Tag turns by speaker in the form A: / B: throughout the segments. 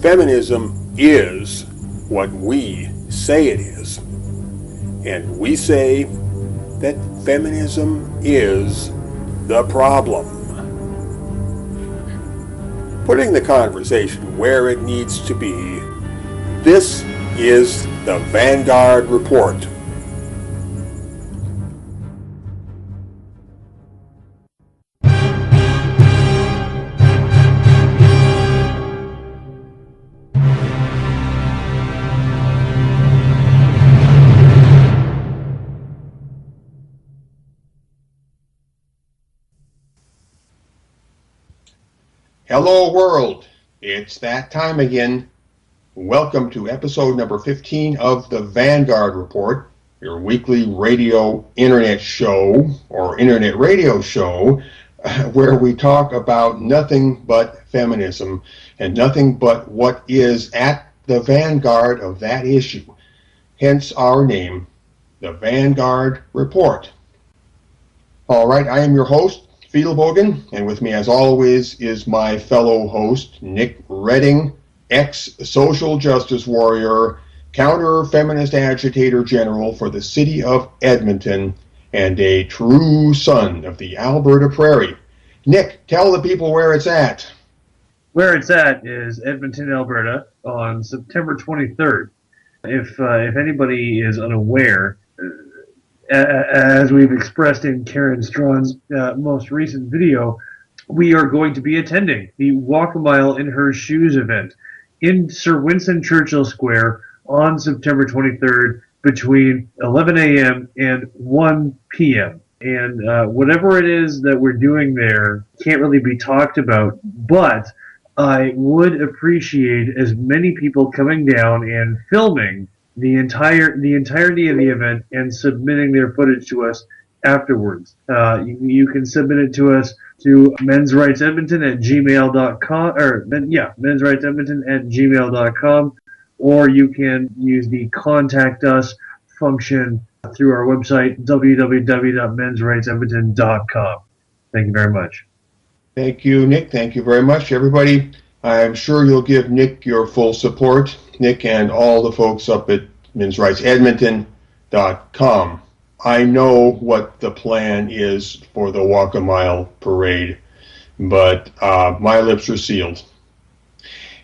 A: Feminism is what we say it is. And we say that feminism is the problem. Putting the conversation where it needs to be, this is the Vanguard Report. Hello world, it's that time again. Welcome to episode number 15 of the Vanguard Report, your weekly radio internet show, or internet radio show, where we talk about nothing but feminism and nothing but what is at the vanguard of that issue. Hence our name, the Vanguard Report. All right, I am your host, Fidelbogen, and with me as always is my fellow host, Nick Redding, ex-social justice warrior, counter-feminist agitator general for the city of Edmonton, and a true son of the Alberta Prairie. Nick, tell the people where it's at.
B: Where it's at is Edmonton, Alberta, on September 23rd. If anybody is unaware, as we've expressed in Karen Strawn's most recent video, we are going to be attending the Walk a Mile in Her Shoes event in Sir Winston Churchill Square on September 23rd between 11 a.m. and 1 p.m. And whatever it is that we're doing there can't really be talked about, but I would appreciate as many people coming down and filming the entirety of the event and submitting their footage to us afterwards. You can submit it to us to mensrightsedmonton@gmail.com, or mensrightsedmonton@gmail.com, or you can use the contact us function through our website, www.mensrightsedmonton.com. Thank you very much.
A: Thank you, Nick. Thank you very much, everybody. I'm sure you'll give Nick your full support, Nick and all the folks up at mensrightsedmonton.com. I know what the plan is for the Walk a Mile parade, but my lips are sealed.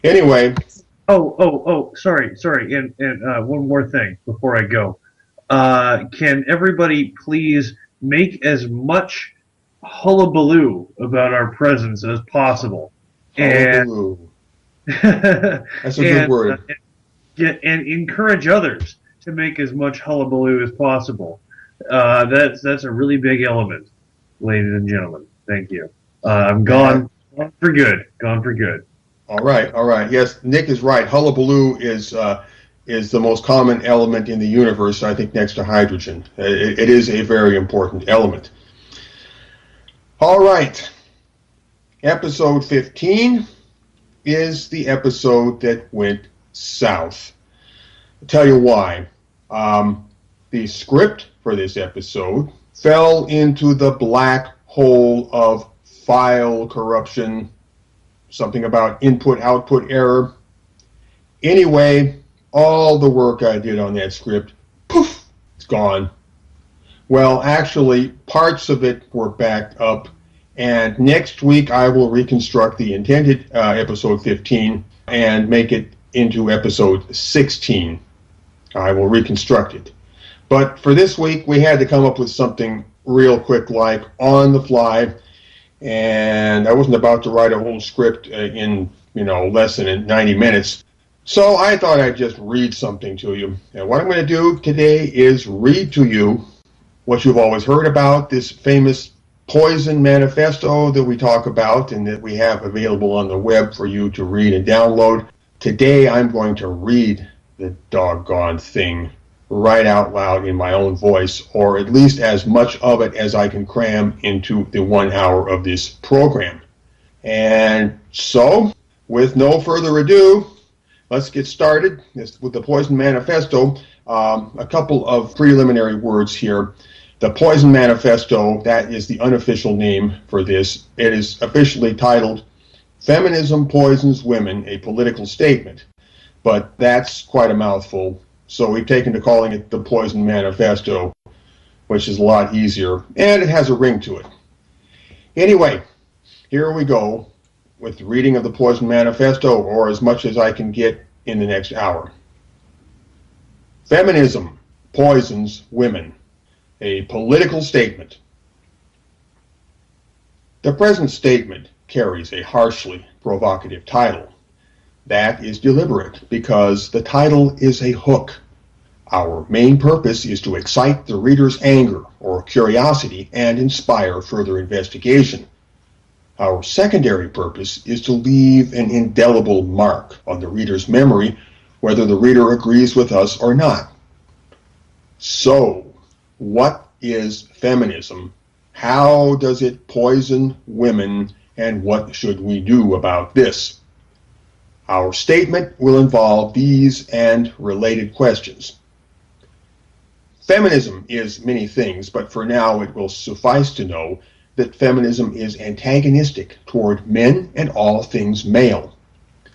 A: Anyway.
B: Sorry. And one more thing before I go. Can everybody please make as much hullabaloo about our presence as possible?
A: Hullabaloo. That's a good word.
B: And encourage others to make as much hullabaloo as possible. That's a really big element, ladies and gentlemen. Thank you. I'm gone for good.
A: All right. Yes, Nick is right. Hullabaloo is the most common element in the universe, I think, next to hydrogen. It is a very important element. All right. Episode 15 is the episode that went south. I'll tell you why. The script for this episode fell into the black hole of file corruption, something about input-output error. Anyway, all the work I did on that script, poof, it's gone. Well, actually, parts of it were backed up, and next week I will reconstruct the intended episode 15 and make it into episode 16. I will reconstruct it. But for this week, we had to come up with something real quick, like on the fly, and I wasn't about to write a whole script in less than 90 minutes. So I thought I'd just read something to you. And what I'm going to do today is read to you what you've always heard about, this famous Poison Manifesto that we talk about and that we have available on the web for you to read and download. Today I'm going to read the doggone thing right out loud in my own voice, or at least as much of it as I can cram into the 1 hour of this program. And so, with no further ado, let's get started with the Poison Manifesto. A couple of preliminary words here. The Poison Manifesto, that is the unofficial name for this. It is officially titled Feminism Poisons Women, a Political Statement. But that's quite a mouthful, so we've taken to calling it the Poison Manifesto, which is a lot easier, and it has a ring to it. Anyway, here we go with the reading of the Poison Manifesto, or as much as I can get in the next hour. Feminism Poisons Women, a Political Statement. The present statement carries a harshly provocative title. That is deliberate because the title is a hook. Our main purpose is to excite the reader's anger or curiosity and inspire further investigation. Our secondary purpose is to leave an indelible mark on the reader's memory, whether the reader agrees with us or not. So, what is feminism? How does it poison women, and what should we do about this? Our statement will involve these and related questions. Feminism is many things, but for now it will suffice to know that feminism is antagonistic toward men and all things male.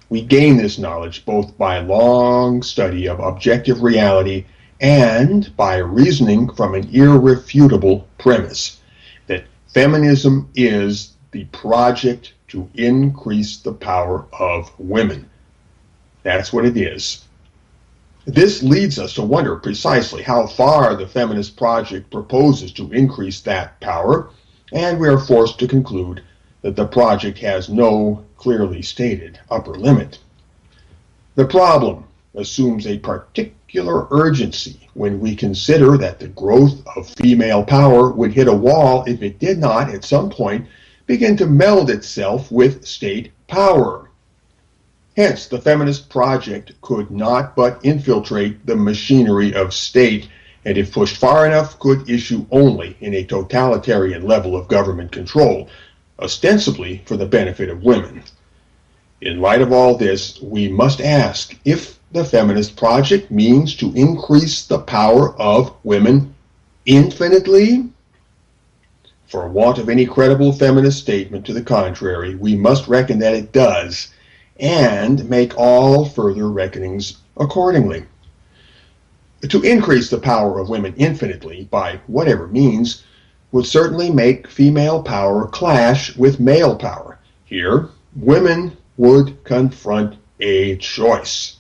A: We gain this knowledge both by long study of objective reality and by reasoning from an irrefutable premise that feminism is the project to increase the power of women. That's what it is. This leads us to wonder precisely how far the feminist project proposes to increase that power, and we are forced to conclude that the project has no clearly stated upper limit. The problem assumes a particular urgency when we consider that the growth of female power would hit a wall if it did not, at some point, begin to meld itself with state power. Hence, the feminist project could not but infiltrate the machinery of state, and if pushed far enough, could issue only in a totalitarian level of government control, ostensibly for the benefit of women. In light of all this, we must ask if the feminist project means to increase the power of women infinitely. For want of any credible feminist statement to the contrary, we must reckon that it does, and make all further reckonings accordingly. To increase the power of women infinitely, by whatever means, would certainly make female power clash with male power. Here, women would confront a choice: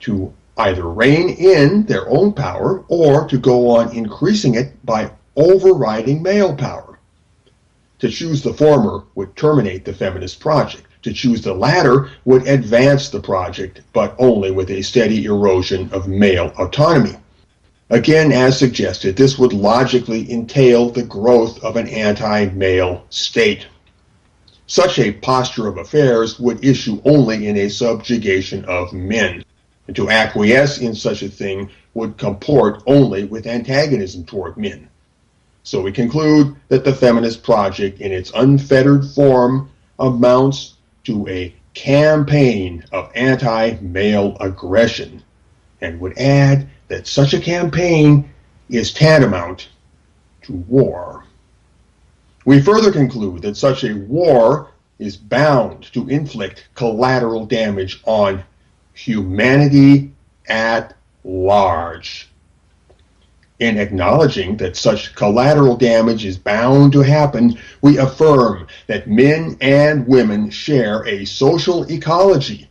A: to either rein in their own power or to go on increasing it by overriding male power. To choose the former would terminate the feminist project. To choose the latter would advance the project, but only with a steady erosion of male autonomy. Again, as suggested, this would logically entail the growth of an anti-male state. Such a posture of affairs would issue only in a subjugation of men, and to acquiesce in such a thing would comport only with antagonism toward men. So we conclude that the feminist project in its unfettered form amounts to a campaign of anti-male aggression, and would add that such a campaign is tantamount to war. We further conclude that such a war is bound to inflict collateral damage on humanity at large. In acknowledging that such collateral damage is bound to happen, we affirm that men and women share a social ecology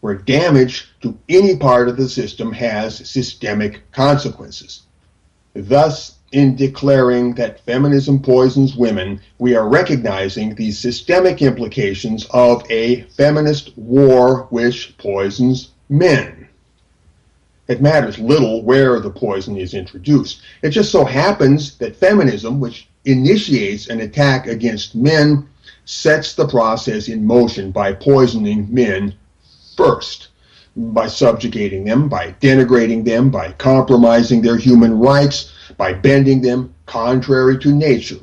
A: where damage to any part of the system has systemic consequences. Thus, in declaring that feminism poisons women, we are recognizing the systemic implications of a feminist war which poisons men. It matters little where the poison is introduced. It just so happens that feminism, which initiates an attack against men, sets the process in motion by poisoning men first, by subjugating them, by denigrating them, by compromising their human rights, by bending them contrary to nature.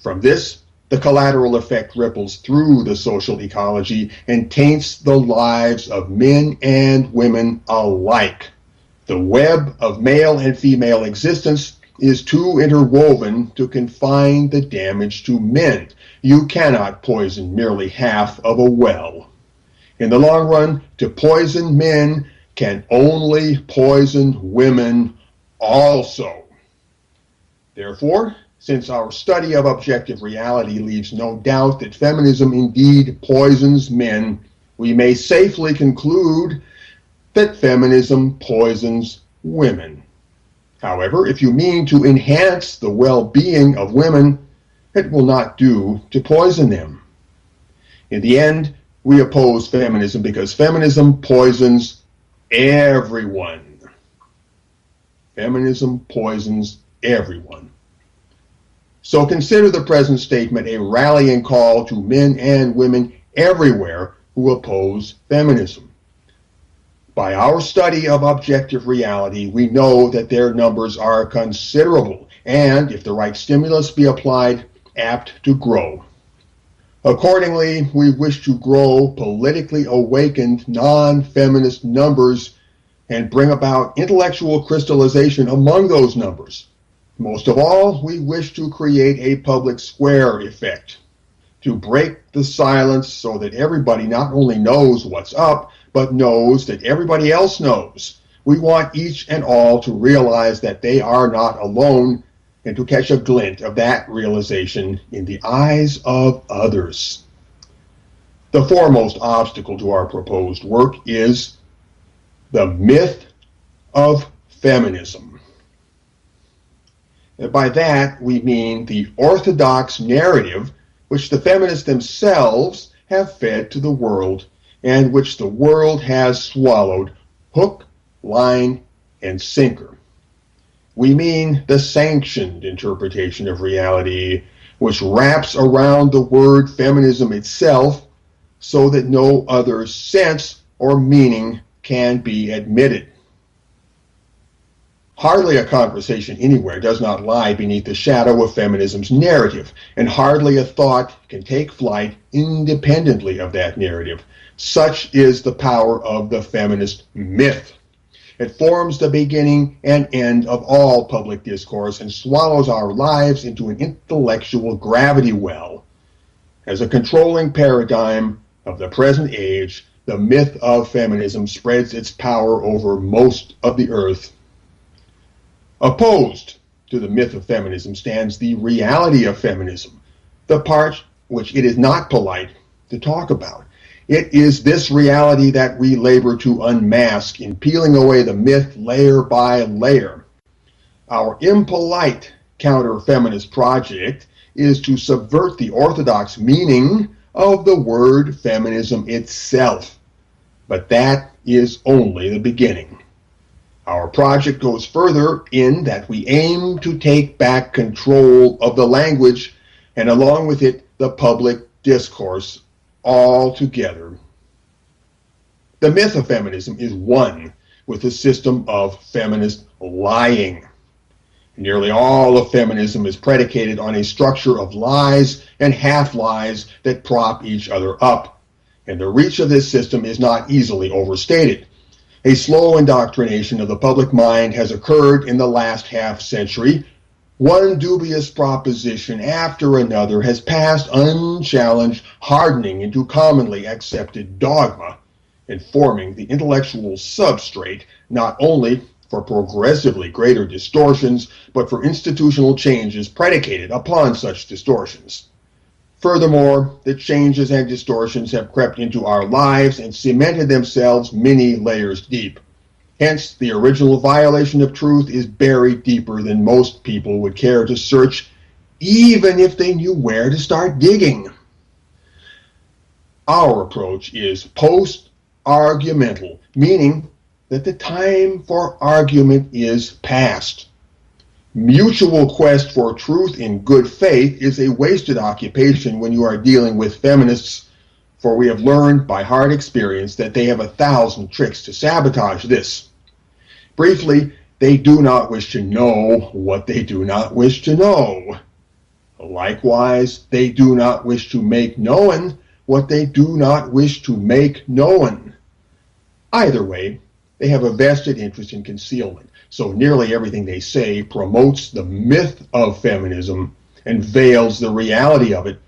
A: From this, the collateral effect ripples through the social ecology and taints the lives of men and women alike. The web of male and female existence is too interwoven to confine the damage to men. You cannot poison merely half of a well. In the long run, to poison men can only poison women also. Therefore, since our study of objective reality leaves no doubt that feminism indeed poisons men, we may safely conclude that feminism poisons women. However, if you mean to enhance the well-being of women, it will not do to poison them. In the end, we oppose feminism because feminism poisons everyone. Feminism poisons everyone. So consider the present statement a rallying call to men and women everywhere who oppose feminism. By our study of objective reality, we know that their numbers are considerable and, if the right stimulus be applied, apt to grow. Accordingly, we wish to grow politically awakened non-feminist numbers and bring about intellectual crystallization among those numbers. Most of all, we wish to create a public square effect, to break the silence so that everybody not only knows what's up, but knows that everybody else knows. We want each and all to realize that they are not alone and to catch a glint of that realization in the eyes of others. The foremost obstacle to our proposed work is the myth of feminism. And by that, we mean the orthodox narrative which the feminists themselves have fed to the world and which the world has swallowed hook, line, and sinker. We mean the sanctioned interpretation of reality, which wraps around the word feminism itself so that no other sense or meaning can be admitted. Hardly a conversation anywhere does not lie beneath the shadow of feminism's narrative, and hardly a thought can take flight independently of that narrative. Such is the power of the feminist myth. It forms the beginning and end of all public discourse and swallows our lives into an intellectual gravity well. As a controlling paradigm of the present age, the myth of feminism spreads its power over most of the earth. Opposed to the myth of feminism stands the reality of feminism, the part which it is not polite to talk about. It is this reality that we labor to unmask in peeling away the myth layer by layer. Our impolite counter-feminist project is to subvert the orthodox meaning of the word feminism itself. But that is only the beginning. Our project goes further in that we aim to take back control of the language and along with it the public discourse altogether. The myth of feminism is one with the system of feminist lying. Nearly all of feminism is predicated on a structure of lies and half-lies that prop each other up, and the reach of this system is not easily overstated. A slow indoctrination of the public mind has occurred in the last half-century. One dubious proposition after another has passed unchallenged, hardening into commonly accepted dogma, and forming the intellectual substrate not only for progressively greater distortions, but for institutional changes predicated upon such distortions. Furthermore, the changes and distortions have crept into our lives and cemented themselves many layers deep. Hence, the original violation of truth is buried deeper than most people would care to search, even if they knew where to start digging. Our approach is post-argumental, meaning that the time for argument is past. Mutual quest for truth in good faith is a wasted occupation when you are dealing with feminists, for we have learned by hard experience that they have 1,000 tricks to sabotage this. Briefly, they do not wish to know what they do not wish to know. Likewise, they do not wish to make known what they do not wish to make known. Either way, they have a vested interest in concealment. So nearly everything they say promotes the myth of feminism and veils the reality of it.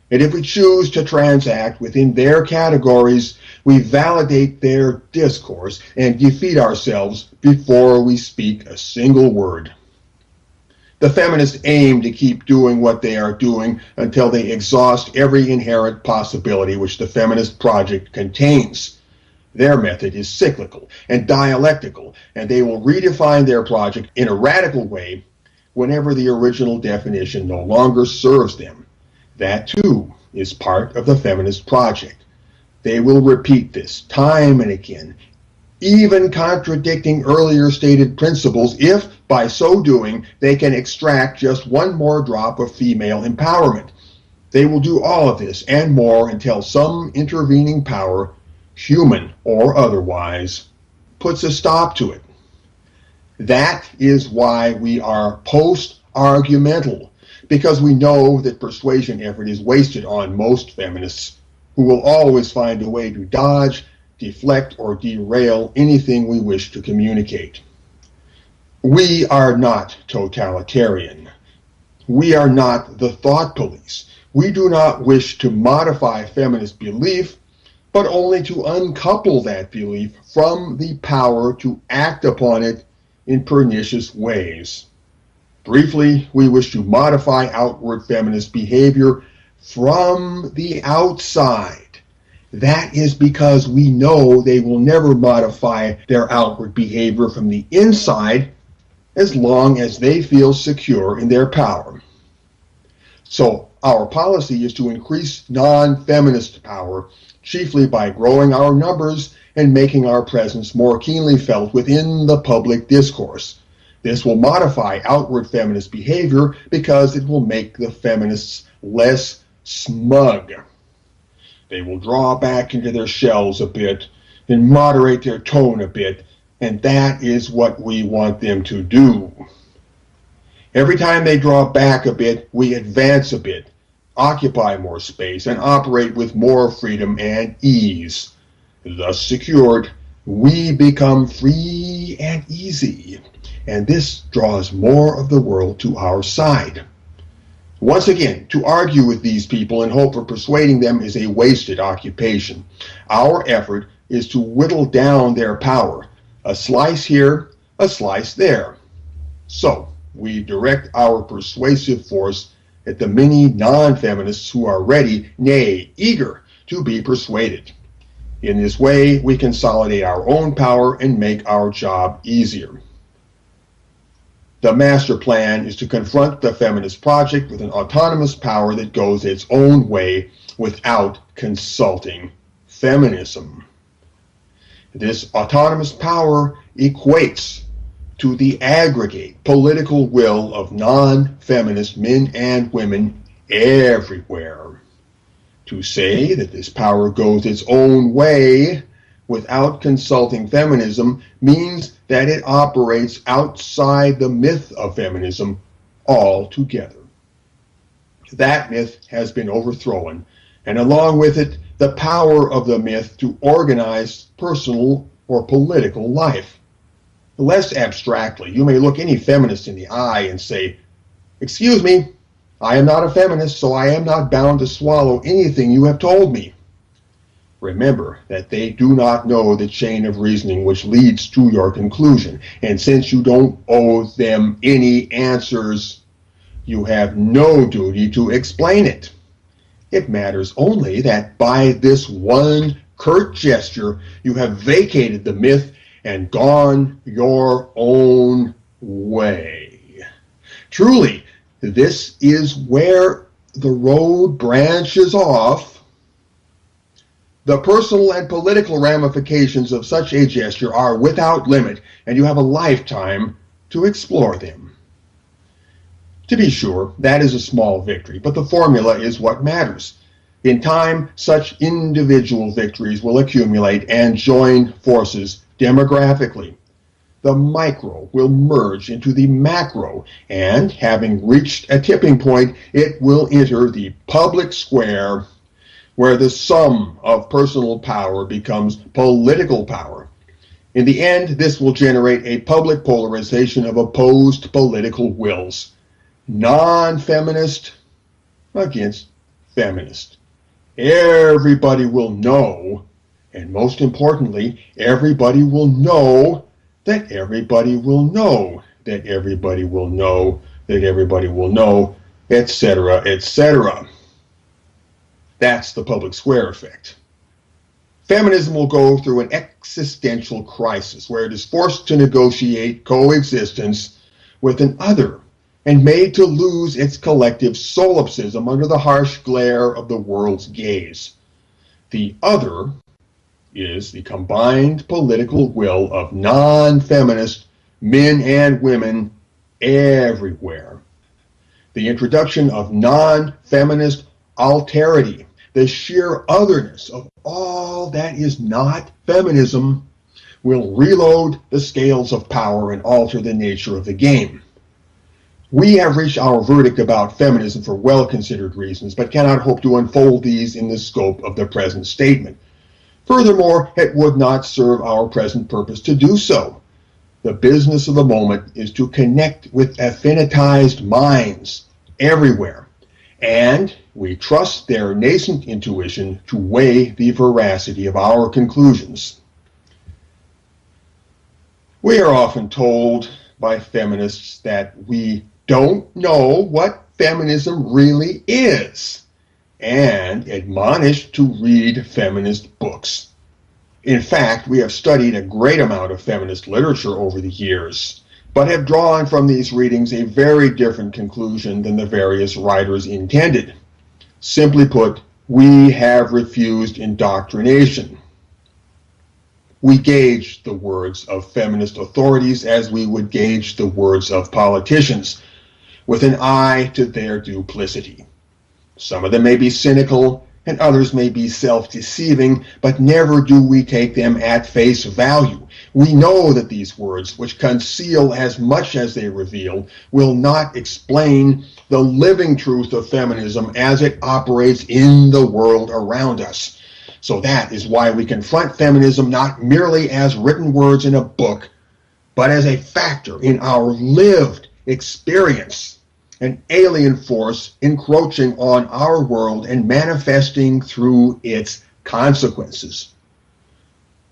A: And if we choose to transact within their categories, we validate their discourse and defeat ourselves before we speak a single word. The feminists aim to keep doing what they are doing until they exhaust every inherent possibility which the feminist project contains. Their method is cyclical and dialectical, and they will redefine their project in a radical way whenever the original definition no longer serves them. That, too, is part of the feminist project. They will repeat this time and again, even contradicting earlier stated principles if, by so doing, they can extract just one more drop of female empowerment. They will do all of this and more until some intervening power, human or otherwise, puts a stop to it. That is why we are post-argumental, because we know that persuasion effort is wasted on most feminists, who will always find a way to dodge, deflect, or derail anything we wish to communicate. We are not totalitarian. We are not the thought police. We do not wish to modify feminist belief, but only to uncouple that belief from the power to act upon it in pernicious ways. Briefly, we wish to modify outward feminist behavior from the outside. That is because we know they will never modify their outward behavior from the inside as long as they feel secure in their power. So our policy is to increase non-feminist power, chiefly by growing our numbers and making our presence more keenly felt within the public discourse. This will modify outward feminist behavior because it will make the feminists less smug. They will draw back into their shells a bit and moderate their tone a bit, and that is what we want them to do. Every time they draw back a bit, we advance a bit, occupy more space, and operate with more freedom and ease. Thus secured, we become free and easy, and this draws more of the world to our side. Once again, to argue with these people in hope of persuading them is a wasted occupation. Our effort is to whittle down their power, a slice here, a slice there. So, we direct our persuasive force at the many non-feminists who are ready, nay, eager, to be persuaded. In this way, we consolidate our own power and make our job easier. The master plan is to confront the feminist project with an autonomous power that goes its own way without consulting feminism. This autonomous power equates to the aggregate political will of non-feminist men and women everywhere. To say that this power goes its own way without consulting feminism means that it operates outside the myth of feminism altogether. That myth has been overthrown, and along with it, the power of the myth to organize personal or political life. Less abstractly, you may look any feminist in the eye and say, "Excuse me, I am not a feminist, so I am not bound to swallow anything you have told me." Remember that they do not know the chain of reasoning which leads to your conclusion, and since you don't owe them any answers, you have no duty to explain it. It matters only that by this one curt gesture, you have vacated the myth and gone your own way. Truly, this is where the road branches off. The personal and political ramifications of such a gesture are without limit, and you have a lifetime to explore them. To be sure, that is a small victory, but the formula is what matters. In time, such individual victories will accumulate and join forces demographically. The micro will merge into the macro, and having reached a tipping point, it will enter the public square, where the sum of personal power becomes political power. In the end, this will generate a public polarization of opposed political wills. Non-feminist against feminist. Everybody will know, and most importantly, everybody will know that everybody will know that everybody will know that everybody will know, etc., etc. That's the public square effect. Feminism will go through an existential crisis where it is forced to negotiate coexistence with an other and made to lose its collective solipsism under the harsh glare of the world's gaze. The other is the combined political will of non-feminist men and women everywhere. The introduction of non-feminist alterity, the sheer otherness of all that is not feminism, will reload the scales of power and alter the nature of the game. We have reached our verdict about feminism for well-considered reasons, but cannot hope to unfold these in the scope of the present statement. Furthermore, it would not serve our present purpose to do so. The business of the moment is to connect with affinitized minds everywhere, and we trust their nascent intuition to weigh the veracity of our conclusions. We are often told by feminists that we don't know what feminism really is, and admonished to read feminist books. In fact, we have studied a great amount of feminist literature over the years, but have drawn from these readings a very different conclusion than the various writers intended. Simply put, we have refused indoctrination. We gauge the words of feminist authorities as we would gauge the words of politicians, with an eye to their duplicity. Some of them may be cynical, and others may be self-deceiving, but never do we take them at face value. We know that these words, which conceal as much as they reveal, will not explain the living truth of feminism as it operates in the world around us. So that is why we confront feminism not merely as written words in a book, but as a factor in our lived experience, an alien force encroaching on our world and manifesting through its consequences.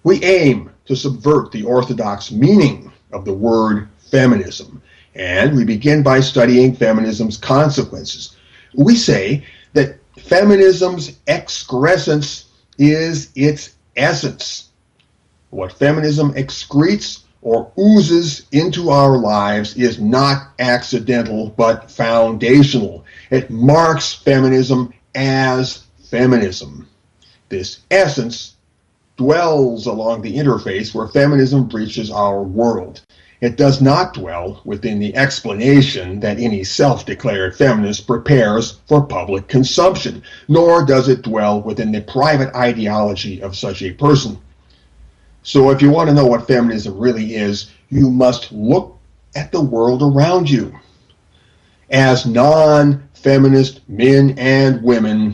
A: We aim to subvert the orthodox meaning of the word feminism, and we begin by studying feminism's consequences. We say that feminism's excrescence is its essence. What feminism excretes or oozes into our lives is not accidental but foundational. It marks feminism as feminism. This essence dwells along the interface where feminism breaches our world. It does not dwell within the explanation that any self-declared feminist prepares for public consumption, nor does it dwell within the private ideology of such a person. So if you want to know what feminism really is, you must look at the world around you. As non-feminist men and women,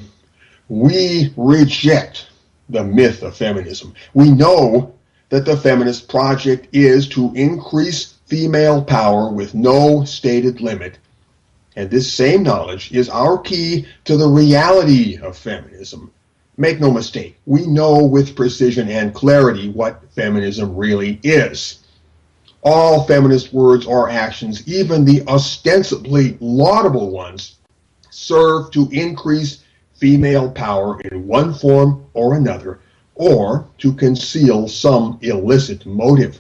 A: we reject the myth of feminism. We know that the feminist project is to increase female power with no stated limit. And this same knowledge is our key to the reality of feminism. Make no mistake, we know with precision and clarity what feminism really is. All feminist words or actions, even the ostensibly laudable ones, serve to increase female power in one form or another, or to conceal some illicit motive.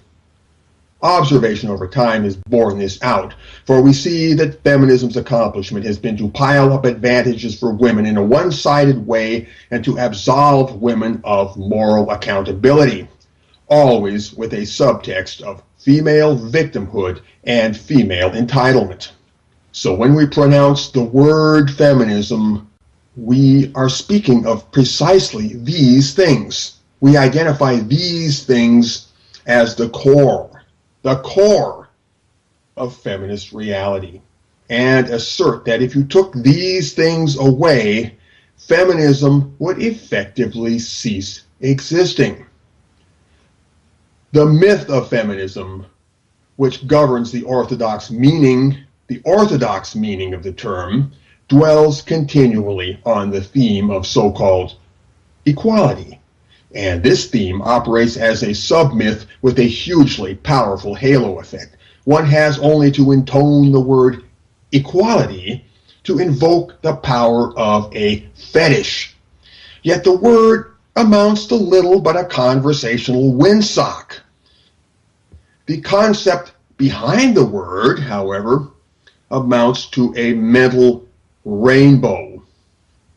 A: Observation over time has borne this out, for we see that feminism's accomplishment has been to pile up advantages for women in a one-sided way and to absolve women of moral accountability, always with a subtext of female victimhood and female entitlement. So when we pronounce the word feminism, we are speaking of precisely these things. We identify these things as the core of feminist reality, and assert that if you took these things away, feminism would effectively cease existing. The myth of feminism, which governs the orthodox meaning of the term, dwells continually on the theme of so-called equality. And this theme operates as a sub-myth with a hugely powerful halo effect. One has only to intone the word equality to invoke the power of a fetish. Yet the word amounts to little but a conversational windsock. The concept behind the word, however, amounts to a mental rainbow,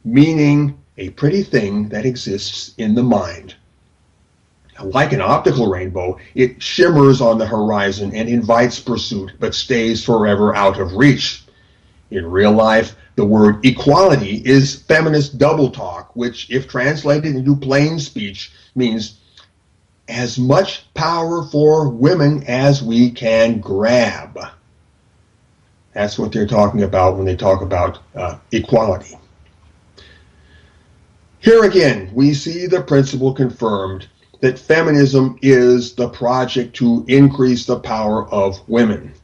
A: meaning a pretty thing that exists in the mind. Like an optical rainbow, it shimmers on the horizon and invites pursuit, but stays forever out of reach. In real life, the word equality is feminist double talk, which, if translated into plain speech, means as much power for women as we can grab. That's what they're talking about when they talk about equality. Here again, we see the principle confirmed that feminism is the project to increase the power of women.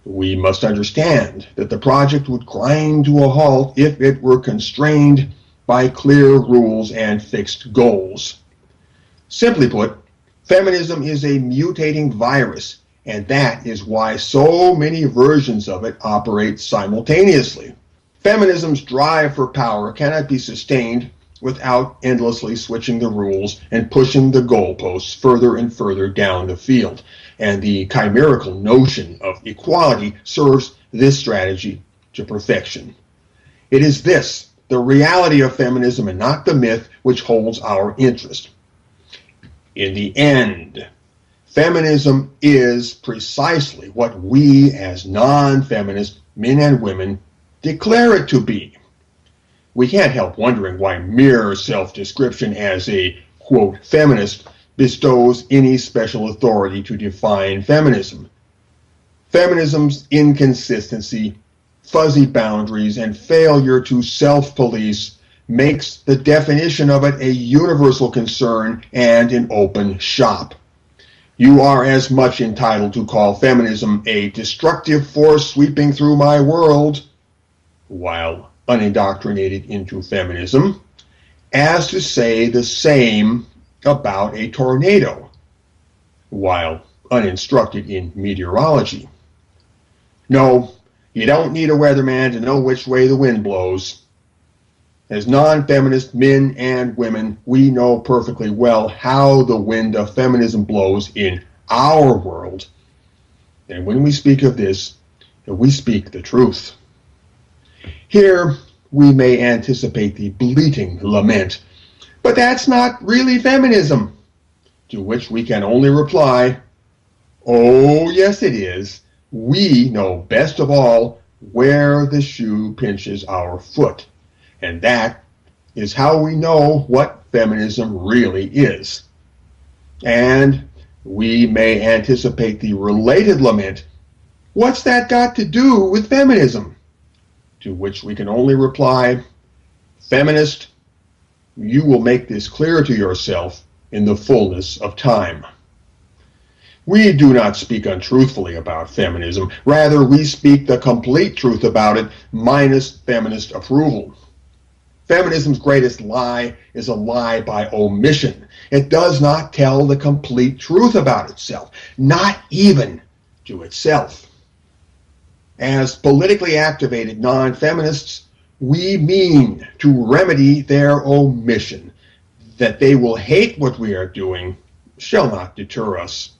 A: We must understand that the project would grind to a halt if it were constrained by clear rules and fixed goals. Simply put, feminism is a mutating virus, and that is why so many versions of it operate simultaneously. Feminism's drive for power cannot be sustained without endlessly switching the rules and pushing the goalposts further and further down the field. And the chimerical notion of equality serves this strategy to perfection. It is this, the reality of feminism and not the myth, which holds our interest. In the end, feminism is precisely what we as non-feminist men and women declare it to be. We can't help wondering why mere self-description as a, quote, feminist bestows any special authority to define feminism. Feminism's inconsistency, fuzzy boundaries, and failure to self-police makes the definition of it a universal concern and an open shop. You are as much entitled to call feminism a destructive force sweeping through my world, while unindoctrinated into feminism, as to say the same about a tornado, while uninstructed in meteorology. No, you don't need a weatherman to know which way the wind blows. As non-feminist men and women, we know perfectly well how the wind of feminism blows in our world. And when we speak of this, we speak the truth. Here, we may anticipate the bleating lament, but that's not really feminism, to which we can only reply, oh, yes, it is. We know best of all where the shoe pinches our foot, and that is how we know what feminism really is. And we may anticipate the related lament, what's that got to do with feminism? To which we can only reply, feminist, you will make this clear to yourself in the fullness of time. We do not speak untruthfully about feminism. Rather, we speak the complete truth about it, minus feminist approval. Feminism's greatest lie is a lie by omission. It does not tell the complete truth about itself, not even to itself. As politically activated non-feminists, we mean to remedy their omission. That they will hate what we are doing shall not deter us.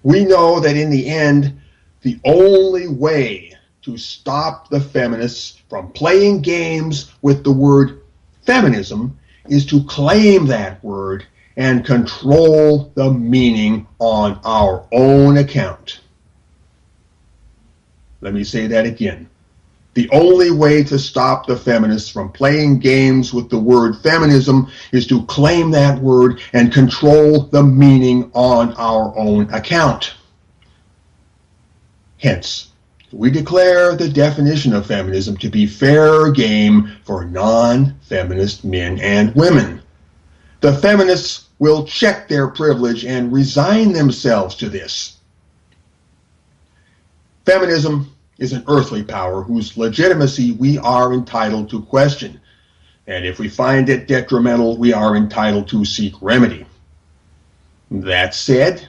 A: We know that in the end, the only way to stop the feminists from playing games with the word feminism is to claim that word and control the meaning on our own account. Let me say that again. The only way to stop the feminists from playing games with the word feminism is to claim that word and control the meaning on our own account. Hence, we declare the definition of feminism to be fair game for non-feminist men and women. The feminists will check their privilege and resign themselves to this. Feminism is an earthly power whose legitimacy we are entitled to question, and if we find it detrimental, we are entitled to seek remedy. That said,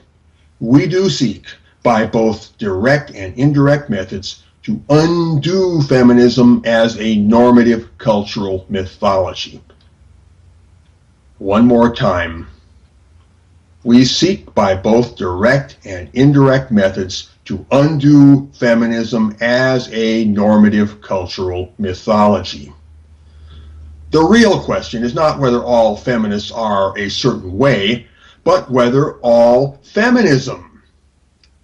A: we do seek, by both direct and indirect methods, to undo feminism as a normative cultural mythology. One more time. We seek by both direct and indirect methods to undo feminism as a normative cultural mythology. The real question is not whether all feminists are a certain way, but whether all feminism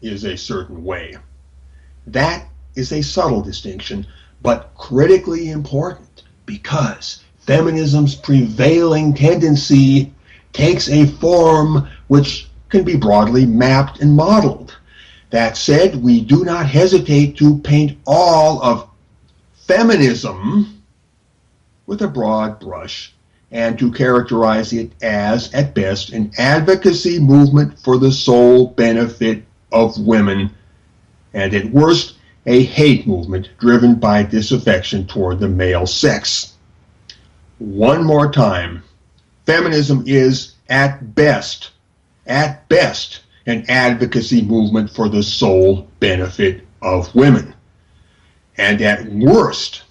A: is a certain way. That is a subtle distinction, but critically important, because feminism's prevailing tendency takes a form which can be broadly mapped and modeled. That said, we do not hesitate to paint all of feminism with a broad brush and to characterize it as, at best, an advocacy movement for the sole benefit of women, and at worst, a hate movement driven by disaffection toward the male sex. One more time, feminism is, at best, an advocacy movement for the sole benefit of women. And at worst,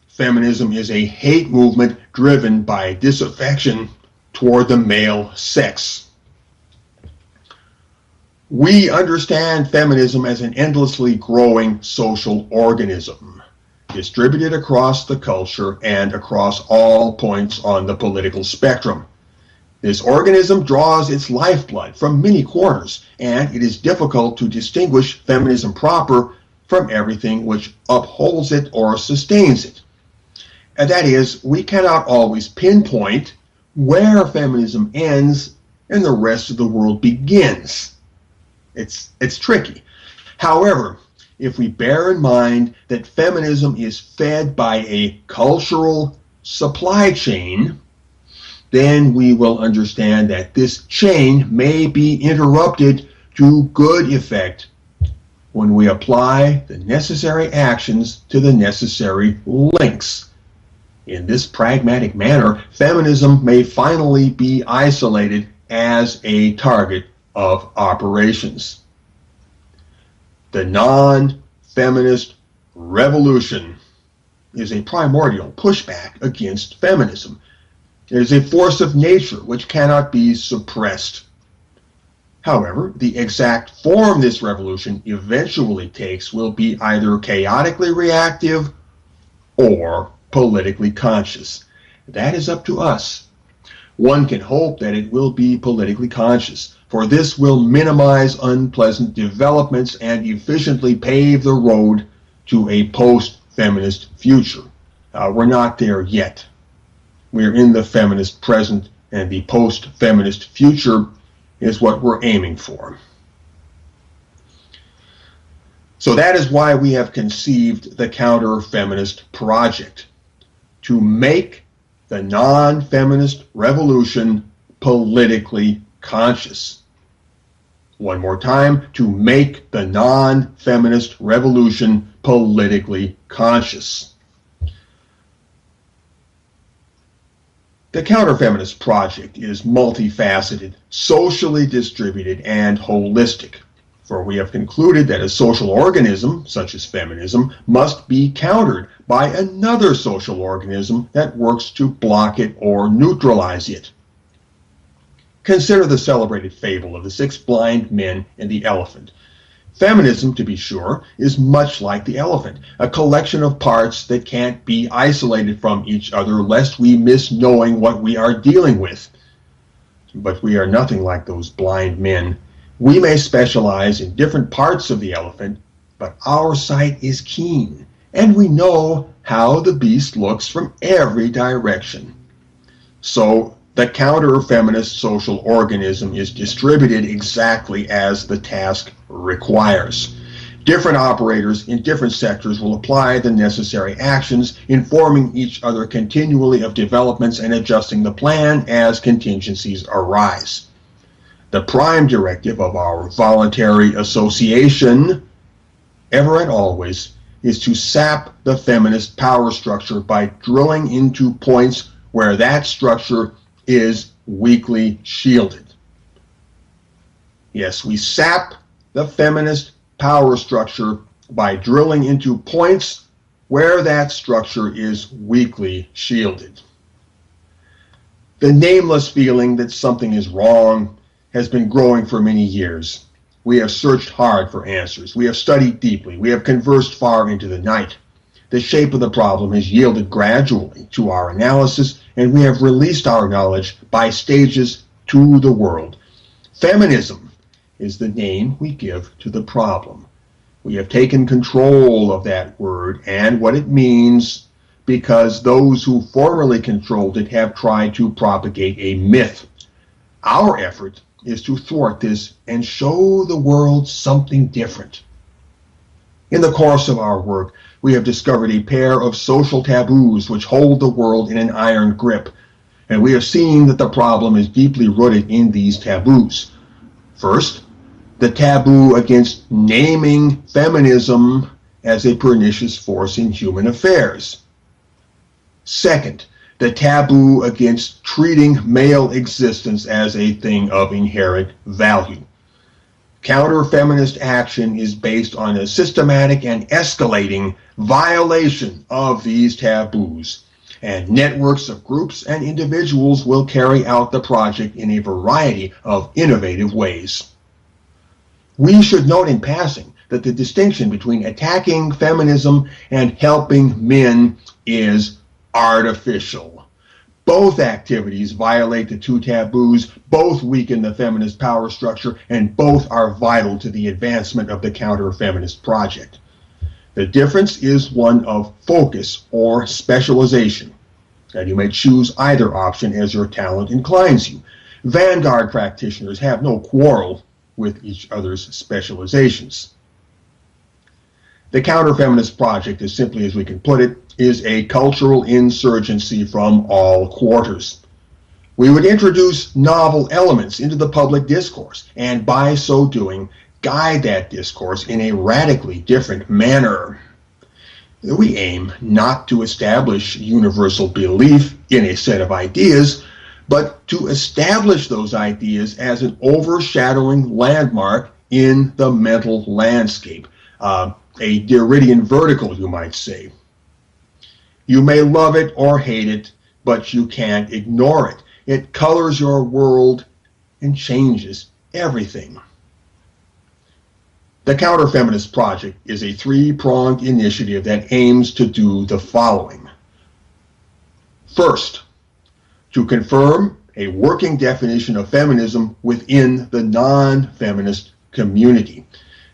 A: feminism is a hate movement driven by disaffection toward the male sex. We understand feminism as an endlessly growing social organism, distributed across the culture and across all points on the political spectrum. This organism draws its lifeblood from many quarters, and it is difficult to distinguish feminism proper from everything which upholds it or sustains it. And that is, we cannot always pinpoint where feminism ends and the rest of the world begins. It's tricky. However, if we bear in mind that feminism is fed by a cultural supply chain, then we will understand that this chain may be interrupted to good effect when we apply the necessary actions to the necessary links. In this pragmatic manner, feminism may finally be isolated as a target of operations. The non-feminist revolution is a primordial pushback against feminism. It is a force of nature which cannot be suppressed. However, the exact form this revolution eventually takes will be either chaotically reactive or politically conscious. That is up to us. One can hope that it will be politically conscious, for this will minimize unpleasant developments and efficiently pave the road to a post-feminist future. We're not there yet. We're in the feminist present, and the post-feminist future is what we're aiming for. So that is why we have conceived the counter-feminist project, to make the non-feminist revolution politically conscious. One more time, to make the non-feminist revolution politically conscious. The counter-feminist project is multifaceted, socially distributed, and holistic, for we have concluded that a social organism, such as feminism, must be countered by another social organism that works to block it or neutralize it. Consider the celebrated fable of the 6 blind men and the elephant. Feminism, to be sure, is much like the elephant, a collection of parts that can't be isolated from each other lest we miss knowing what we are dealing with. But we are nothing like those blind men. We may specialize in different parts of the elephant, but our sight is keen, and we know how the beast looks from every direction. So the counter-feminist social organism is distributed exactly as the task requires. Different operators in different sectors will apply the necessary actions, informing each other continually of developments and adjusting the plan as contingencies arise. The prime directive of our voluntary association, ever and always, is to sap the feminist power structure by drilling into points where that structure is weakly shielded. Yes, we sap the feminist power structure by drilling into points where that structure is weakly shielded. The nameless feeling that something is wrong has been growing for many years. We have searched hard for answers. We have studied deeply. We have conversed far into the night. The shape of the problem has yielded gradually to our analysis, and we have released our knowledge by stages to the world. Feminism is the name we give to the problem. We have taken control of that word and what it means because those who formerly controlled it have tried to propagate a myth. Our effort is to thwart this and show the world something different. In the course of our work, we have discovered a pair of social taboos which hold the world in an iron grip, and we have seen that the problem is deeply rooted in these taboos. First, the taboo against naming feminism as a pernicious force in human affairs. Second, the taboo against treating male existence as a thing of inherent value. Counter-feminist action is based on a systematic and escalating violation of these taboos, and networks of groups and individuals will carry out the project in a variety of innovative ways. We should note in passing that the distinction between attacking feminism and helping men is artificial. Both activities violate the two taboos, both weaken the feminist power structure, and both are vital to the advancement of the counter-feminist project. The difference is one of focus or specialization, and you may choose either option as your talent inclines you. Vanguard practitioners have no quarrel with each other's specializations. The counter-feminist project, as simply as we can put it, is a cultural insurgency from all quarters. We would introduce novel elements into the public discourse, and by so doing, guide that discourse in a radically different manner. We aim not to establish universal belief in a set of ideas, but to establish those ideas as an overshadowing landmark in the mental landscape, a Derridian vertical, you might say. You may love it or hate it, but you can't ignore it. It colors your world and changes everything. The Counter-Feminist Project is a three-pronged initiative that aims to do the following. First, to confirm a working definition of feminism within the non-feminist community.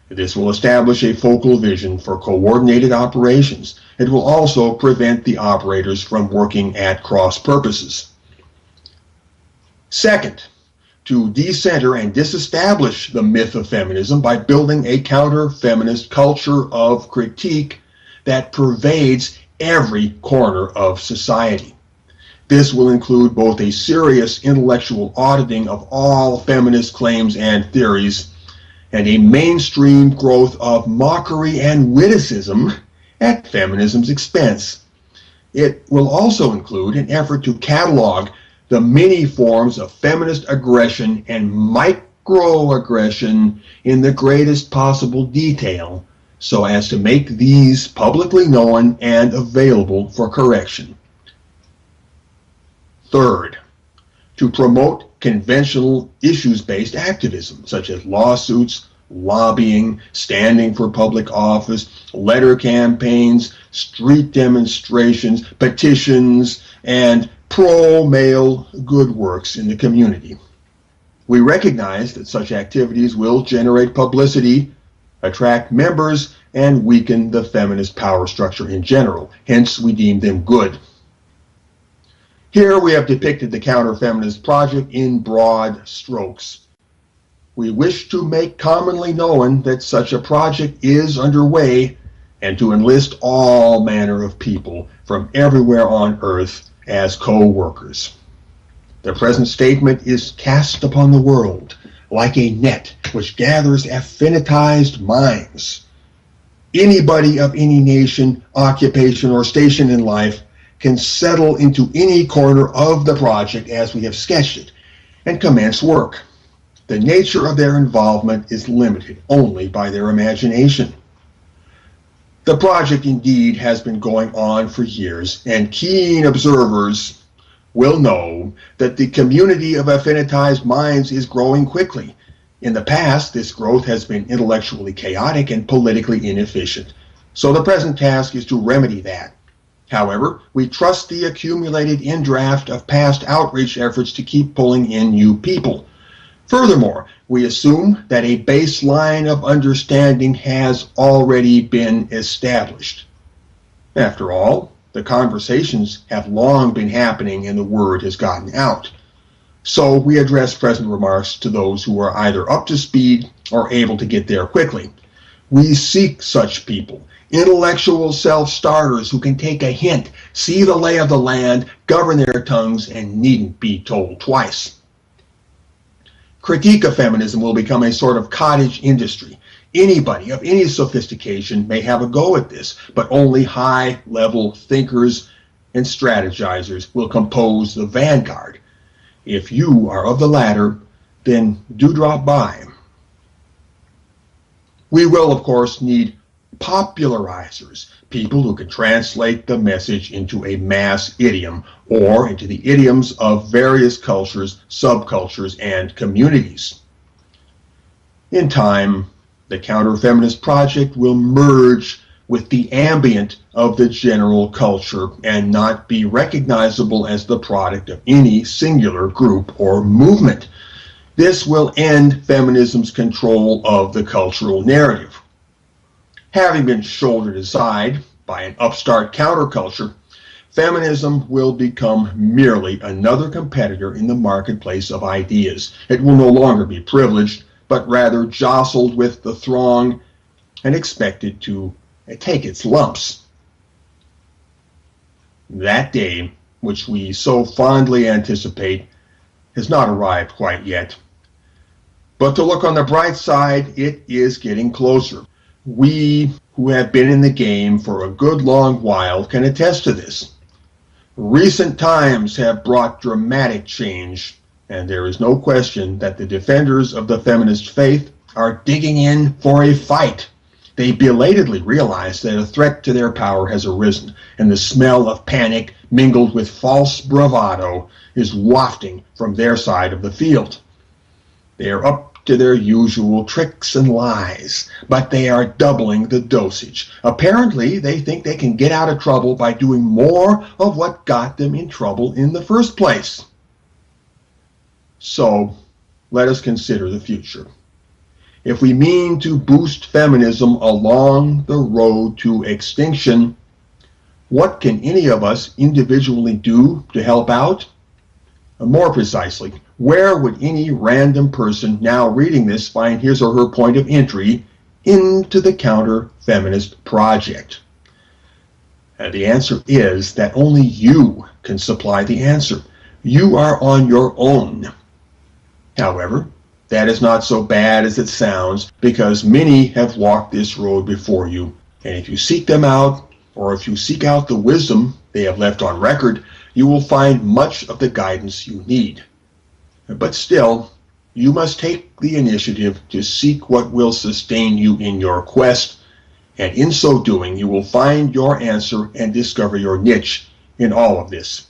A: This will establish a focal vision for coordinated operations. It will also prevent the operators from working at cross purposes. Second, to decenter and disestablish the myth of feminism by building a counter-feminist culture of critique that pervades every corner of society. This will include both a serious intellectual auditing of all feminist claims and theories and a mainstream growth of mockery and witticism at feminism's expense. It will also include an effort to catalog the many forms of feminist aggression and microaggression in the greatest possible detail so as to make these publicly known and available for correction. Third, to promote conventional issues-based activism, such as lawsuits, lobbying, standing for public office, letter campaigns, street demonstrations, petitions, and pro-male good works in the community. We recognize that such activities will generate publicity, attract members, and weaken the feminist power structure in general. Hence, we deem them good. Here we have depicted the counter-feminist project in broad strokes. We wish to make commonly known that such a project is underway and to enlist all manner of people from everywhere on earth as co-workers. The present statement is cast upon the world like a net which gathers affinitized minds. Anybody of any nation, occupation, or station in life can settle into any corner of the project as we have sketched it and commence work. The nature of their involvement is limited only by their imagination. The project indeed has been going on for years, and keen observers will know that the community of affinitized minds is growing quickly. In the past, this growth has been intellectually chaotic and politically inefficient. So the present task is to remedy that. However, we trust the accumulated indraft of past outreach efforts to keep pulling in new people. Furthermore, we assume that a baseline of understanding has already been established. After all, the conversations have long been happening and the word has gotten out. So we address present remarks to those who are either up to speed or able to get there quickly. We seek such people, intellectual self-starters who can take a hint, see the lay of the land, govern their tongues, and needn't be told twice. Critique of feminism will become a sort of cottage industry. Anybody of any sophistication may have a go at this, but only high-level thinkers and strategizers will compose the vanguard. If you are of the latter, then do drop by. We will, of course, need popularizers, people who can translate the message into a mass idiom or into the idioms of various cultures, subcultures, and communities. In time, the counter-feminist project will merge with the ambient of the general culture and not be recognizable as the product of any singular group or movement. This will end feminism's control of the cultural narrative. Having been shouldered aside by an upstart counterculture, feminism will become merely another competitor in the marketplace of ideas. It will no longer be privileged, but rather jostled with the throng and expected to take its lumps. That day, which we so fondly anticipate, has not arrived quite yet. But to look on the bright side, it is getting closer. We who have been in the game for a good long while can attest to this. Recent times have brought dramatic change, and there is no question that the defenders of the feminist faith are digging in for a fight. They belatedly realize that a threat to their power has arisen, and the smell of panic mingled with false bravado is wafting from their side of the field. They are up to their usual tricks and lies, but they are doubling the dosage. Apparently, they think they can get out of trouble by doing more of what got them in trouble in the first place. So, let us consider the future. If we mean to boost feminism along the road to extinction, what can any of us individually do to help out? More precisely, where would any random person now reading this find his or her point of entry into the counter-feminist project? The answer is that only you can supply the answer. You are on your own. However, that is not so bad as it sounds, because many have walked this road before you, and if you seek them out, or if you seek out the wisdom they have left on record, you will find much of the guidance you need. But still, you must take the initiative to seek what will sustain you in your quest, and in so doing, you will find your answer and discover your niche in all of this.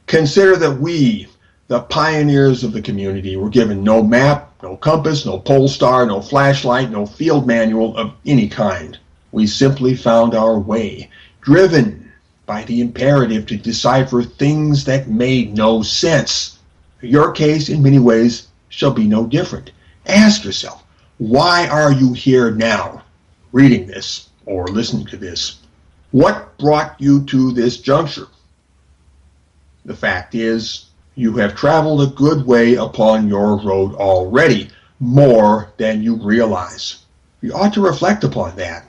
A: Consider that we, the pioneers of the community, were given no map, no compass, no pole star, no flashlight, no field manual of any kind. We simply found our way, driven by the imperative to decipher things that made no sense. Your case, in many ways, shall be no different. Ask yourself, why are you here now, reading this or listening to this? What brought you to this juncture? The fact is, you have traveled a good way upon your road already, more than you realize. You ought to reflect upon that.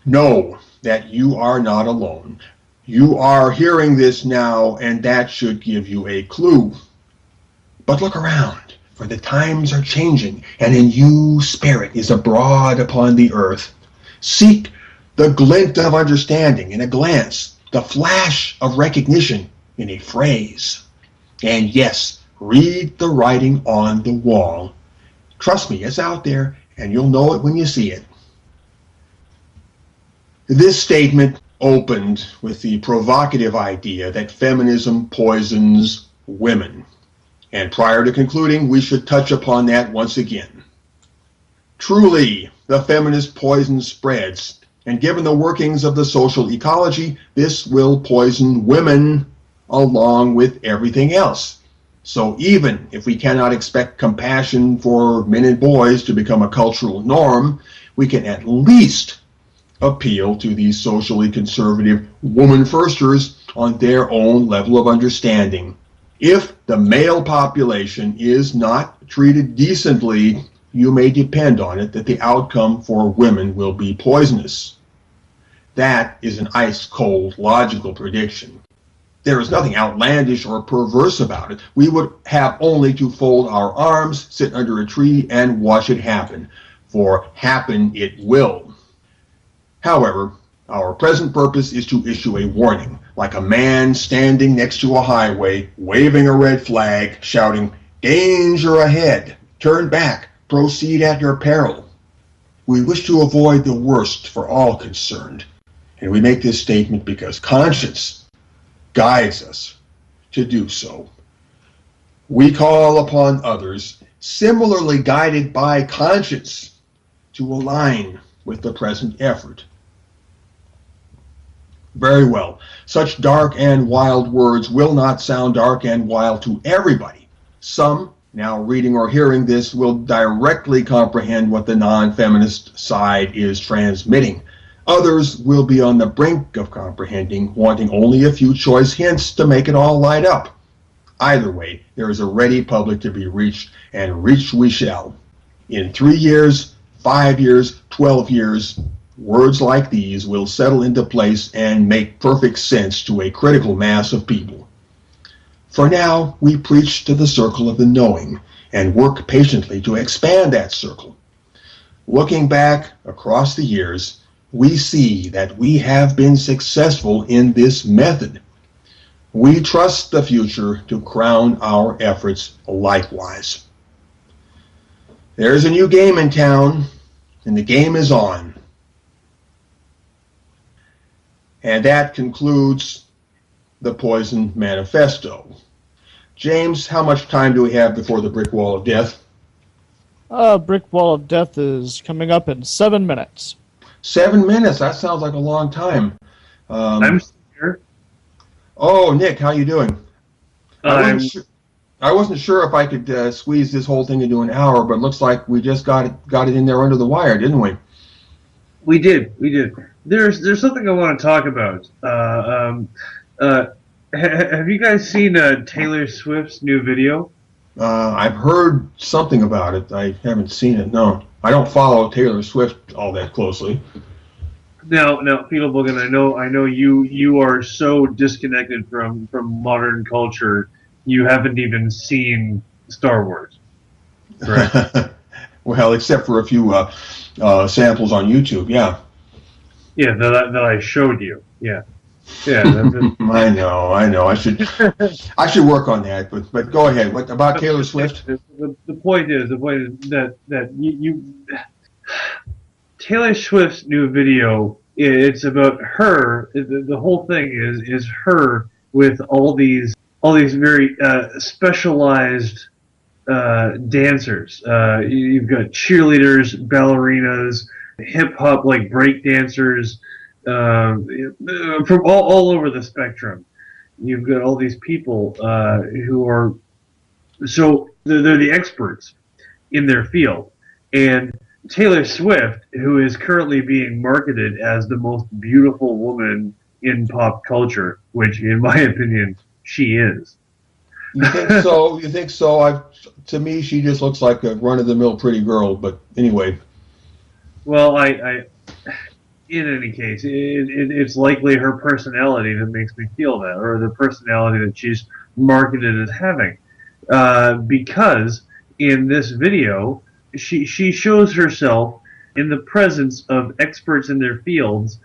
A: Know that you are not alone. You are hearing this now, and that should give you a clue. But look around. for the times are changing, and a new spirit is abroad upon the earth. Seek the glint of understanding in a glance, the flash of recognition in a phrase. And yes, read the writing on the wall. Trust me, it's out there, and you'll know it when you see it. This statement opened with the provocative idea that feminism poisons women. And prior to concluding, we should touch upon that once again. Truly, the feminist poison spreads, and given the workings of the social ecology, this will poison women along with everything else. So even if we cannot expect compassion for men and boys to become a cultural norm, we can at least appeal to these socially conservative woman-firsters on their own level of understanding. If the male population is not treated decently, you may depend on it that the outcome for women will be poisonous. That is an ice-cold, logical prediction. There is nothing outlandish or perverse about it. We would have only to fold our arms, sit under a tree, and watch it happen. For happen it will. However, our present purpose is to issue a warning, like a man standing next to a highway, waving a red flag, shouting, "Danger ahead! Turn back! Proceed at your peril!" We wish to avoid the worst for all concerned, and we make this statement because conscience guides us to do so. We call upon others, similarly guided by conscience, to align with the present effort. Very well. Such dark and wild words will not sound dark and wild to everybody. Some, now reading or hearing this, will directly comprehend what the non-feminist side is transmitting. Others will be on the brink of comprehending, wanting only a few choice hints to make it all light up. Either way, there is a ready public to be reached, and reached we shall. In 3 years, 5 years, 12 years, words like these will settle into place and make perfect sense to a critical mass of people. For now, we preach to the circle of the knowing and work patiently to expand that circle. Looking back across the years, we see that we have been successful in this method. We trust the future to crown our efforts likewise. There's a new game in town, and the game is on. And that concludes the Poison Manifesto. James, how much time do we have before the brick wall of death?
C: Brick wall of death is coming up in 7 minutes.
A: 7 minutes? That sounds like a long time.
B: I'm here.
A: Oh, Nick, how you doing? I wasn't sure if I could squeeze this whole thing into an hour, but it looks like we just got it in there under the wire, didn't we?
B: We did. There's something I want to talk about. Have you guys seen Taylor Swift's new video?
A: I've heard something about it. I haven't seen it, no. I don't follow Taylor Swift all that closely.
B: Now, Fidelbogen, I know you are so disconnected from modern culture, you haven't even seen Star Wars. Right?
A: Well, except for a few samples on YouTube, yeah.
B: Yeah, that I showed you. Yeah.
A: I know. I should work on that. But go ahead. What about Taylor Swift?
B: The point is that you Taylor Swift's new video. It's about her. The whole thing is her with all these very specialized dancers. You've got cheerleaders, ballerinas, hip hop like break dancers. From all over the spectrum, you've got all these people who are they're the experts in their field, and Taylor Swift, who is currently being marketed as the most beautiful woman in pop culture, which, in my opinion, she is.
A: You think so? You think so? To me, she just looks like a run-of-the-mill pretty girl. But anyway.
B: Well, in any case, it's likely her personality that makes me feel that, or the personality that she's marketed as having. Because in this video, she shows herself in the presence of experts in their fields,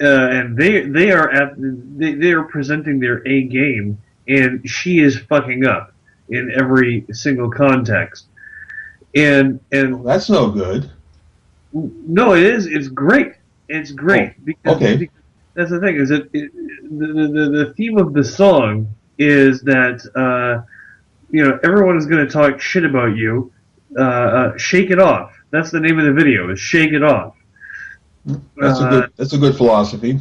B: and they are presenting their A game, and she is fucking up in every single context. And
A: That's no good.
B: No, it is. It's great. It's great because that's the thing. Is the theme of the song is that everyone is going to talk shit about you. Shake it off. That's the name of the video. Is Shake It Off.
A: That's a good philosophy.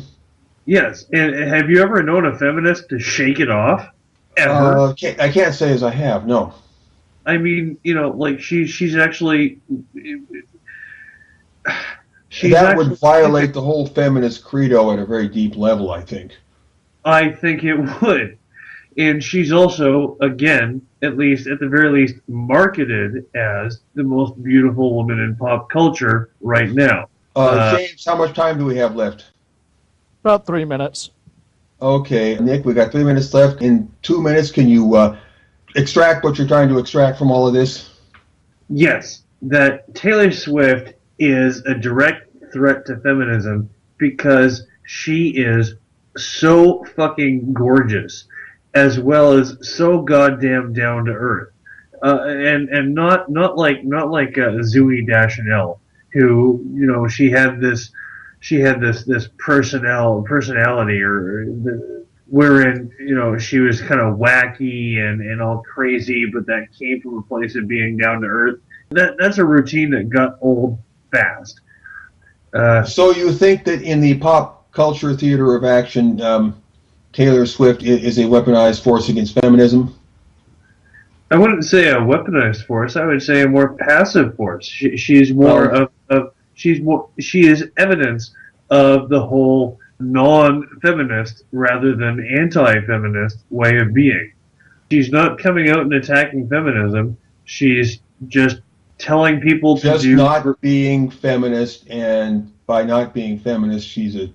B: Yes. And have you ever known a feminist to shake it off? Ever?
A: I can't say as I have. No.
B: I mean, like she's actually.
A: That would violate the whole feminist credo at a very deep level, I think.
B: I think it would. And she's also, again, at the very least, marketed as the most beautiful woman in pop culture right now.
A: James, how much time do we have left?
C: About 3 minutes.
A: Okay, Nick, we got 3 minutes left. In 2 minutes, can you extract what you're trying to extract from all of this?
B: Yes, that Taylor Swift is a direct threat to feminism because she is so fucking gorgeous, as well as so goddamn down to earth, and not like Zooey Deschanel, who she had this personality wherein she was kind of wacky and all crazy, but that came from a place of being down to earth. That's a routine that got old fast.
A: So you think that in the pop culture theater of action, Taylor Swift is a weaponized force against feminism?
B: I wouldn't say a weaponized force. I would say a more passive force. She's more she is evidence of the whole non-feminist rather than anti-feminist way of being. She's not coming out and attacking feminism. She's just telling people
A: just not being feminist, and by not being feminist, she's a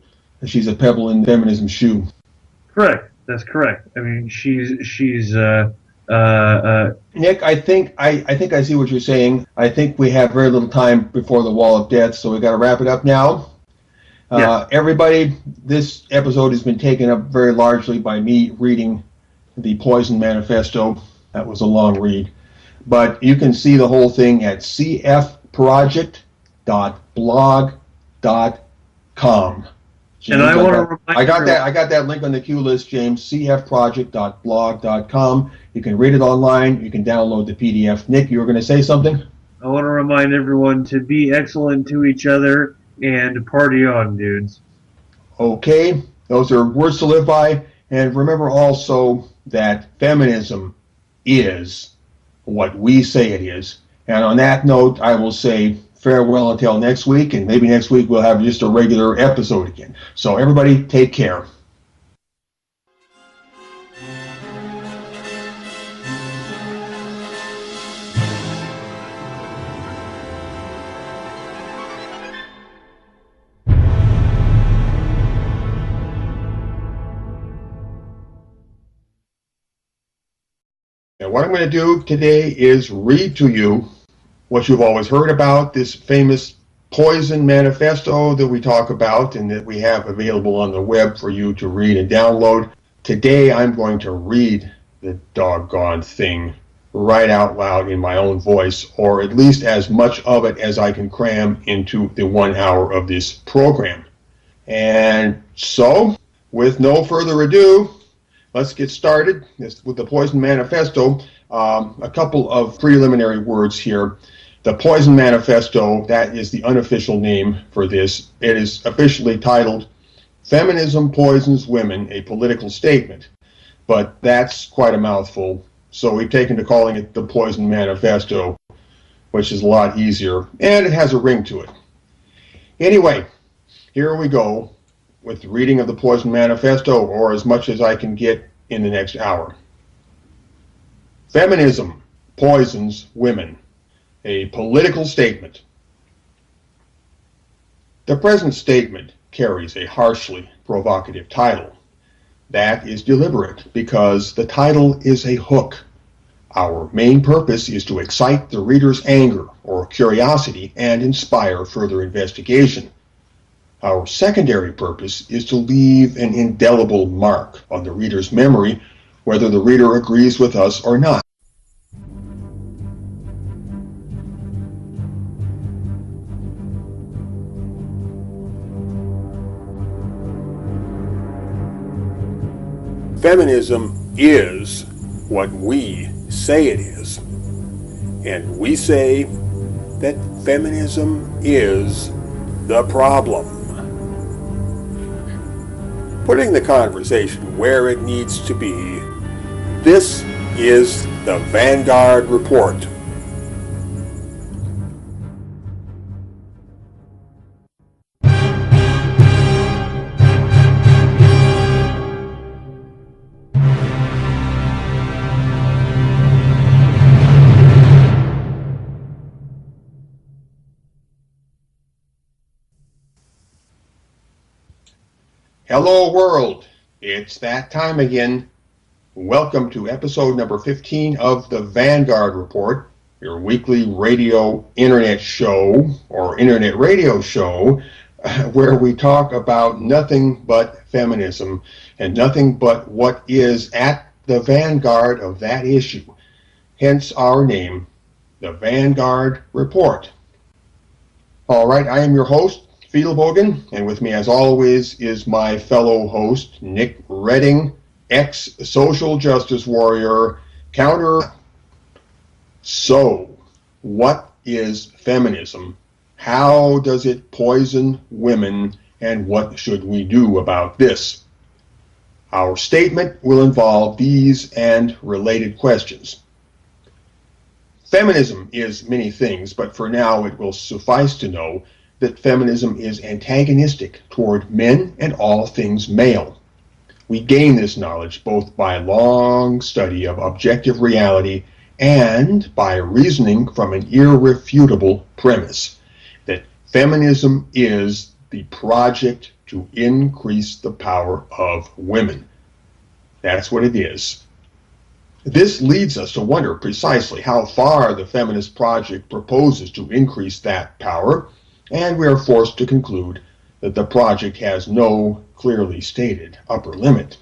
A: pebble in feminism's shoe.
B: Correct. That's correct. I mean, she's
A: Nick, I think I see what you're saying. I think we have very little time before the wall of death, so we got to wrap it up now.
B: Yes.
A: Everybody, this episode has been taken up very largely by me reading the Poison Manifesto. That was a long read. But you can see the whole thing at cfproject.blog.com.
B: And I want to remind
A: I got that link on the queue list, James. cfproject.blog.com. You can read it online. You can download the PDF. Nick, you were going to say something?
B: I want to remind everyone to be excellent to each other and party on, dudes.
A: Okay. Those are words to live by. And remember also that feminism is what we say it is. And on that note, I will say farewell until next week, and maybe next week we'll have just a regular episode again. So everybody, take care. And what I'm going to do today is read to you what you've always heard about, this famous Poison Manifesto that we talk about and that we have available on the web for you to read and download. Today I'm going to read the doggone thing right out loud in my own voice, or at least as much of it as I can cram into the 1 hour of this program. And so, with no further ado, let's get started with the Poison Manifesto. A couple of preliminary words here. The Poison Manifesto, that is the unofficial name for this. It is officially titled Feminism Poisons Women, a Political Statement. But that's quite a mouthful, so we've taken to calling it the Poison Manifesto, which is a lot easier, and it has a ring to it. Anyway, here we go with the reading of the Poison Manifesto, or as much as I can get in the next hour. Feminism poisons women, a political statement. The present statement carries a harshly provocative title. That is deliberate because the title is a hook. Our main purpose is to excite the reader's anger or curiosity and inspire further investigation. Our secondary purpose is to leave an indelible mark on the reader's memory, whether the reader agrees with us or not. Feminism is what we say it is. And we say that feminism is the problem. Putting the conversation where it needs to be, this is the Vanguard Report. Hello world, it's that time again. Welcome to episode number 15 of the Vanguard Report, your weekly radio internet show, or internet radio show, where we talk about nothing but feminism and nothing but what is at the vanguard of that issue. Hence our name, the Vanguard Report. All right, I am your host, Fidelbogen, and with me as always is my fellow host, Nick Redding, ex-social justice warrior, counter. So, what is feminism? How does it poison women, and what should we do about this? Our statement will involve these and related questions. Feminism is many things, but for now it will suffice to know that feminism is antagonistic toward men and all things male. We gain this knowledge both by long study of objective reality and by reasoning from an irrefutable premise that feminism is the project to increase the power of women. That's what it is. This leads us to wonder precisely how far the feminist project proposes to increase that power, and we are forced to conclude that the project has no clearly stated upper limit.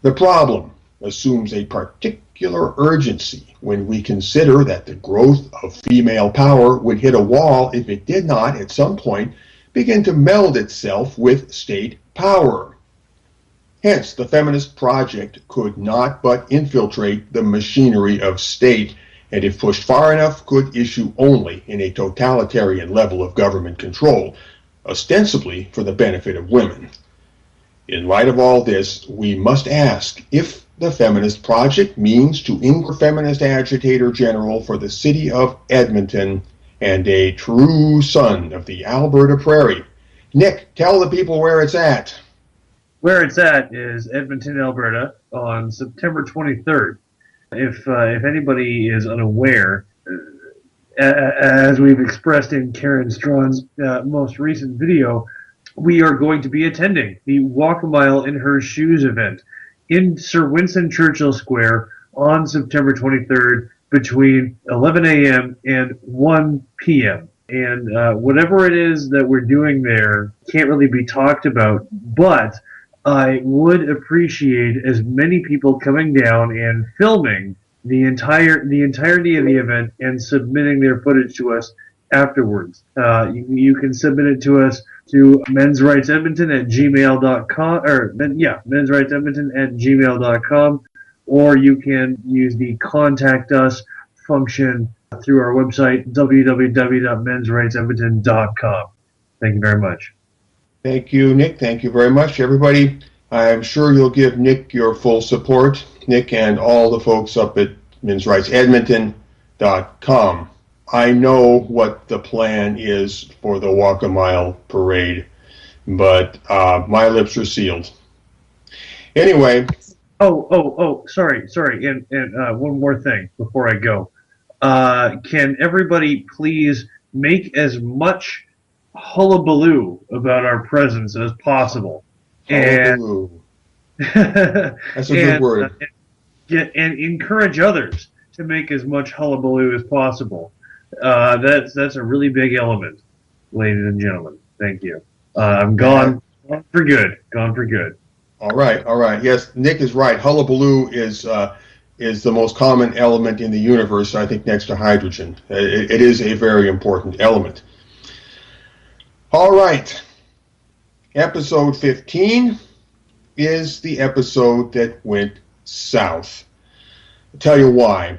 A: The problem assumes a particular urgency when we consider that the growth of female power would hit a wall if it did not, at some point, begin to meld itself with state power. Hence, the feminist project could not but infiltrate the machinery of state, and if pushed far enough, could issue only in a totalitarian level of government control, ostensibly for the benefit of women. In light of all this, we must ask if the feminist project means to increase feminist agitator general for the city of Edmonton and a true son of the Alberta Prairie. Nick, tell the people where it's at.
B: Where it's at is Edmonton, Alberta, on September 23rd. If anybody is unaware, as we've expressed in Karen Strawn's most recent video, we are going to be attending the Walk a Mile in Her Shoes event in Sir Winston Churchill Square on September 23rd between 11 a.m. and 1 p.m. And whatever it is that we're doing there can't really be talked about, but I would appreciate as many people coming down and filming the entirety of the event and submitting their footage to us afterwards. You can submit it to us to mensrightsedmonton@gmail.com, or mensrightsedmonton@gmail.com, or you can use the contact us function through our website www.mensrightsedmonton.com. Thank you very much.
A: Thank you, Nick. Thank you very much, everybody. I'm sure you'll give Nick your full support, Nick and all the folks up at mensrightsedmonton.com. I know what the plan is for the Walk a Mile parade, but my lips are sealed. Anyway.
B: Sorry. And one more thing before I go. Can everybody please make as much hullabaloo about our presence as possible?
A: Hullabaloo. That's a good word.
B: And encourage others to make as much hullabaloo as possible. That's a really big element, ladies and gentlemen. Thank you. I'm gone for good. Gone for good.
A: All right, all right. Yes, Nick is right. Hullabaloo is the most common element in the universe, I think, next to hydrogen. It is a very important element. All right. Episode 15 is the episode that went south. I'll tell you why.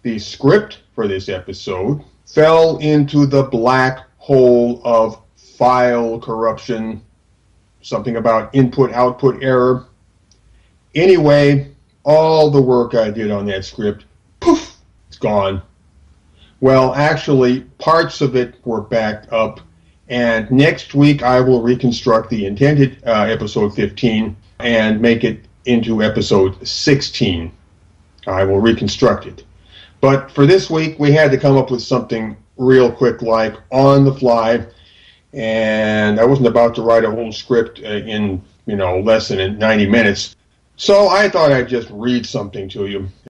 A: The script for this episode fell into the black hole of file corruption, something about input-output error. Anyway, all the work I did on that script, poof, it's gone. Well, actually, parts of it were backed up, and next week I will reconstruct the intended episode 15 and make it into episode 16. I will reconstruct it. But for this week, we had to come up with something real quick, like on the fly, and I wasn't about to write a whole script in less than 90 minutes. So I thought I'd just read something to you.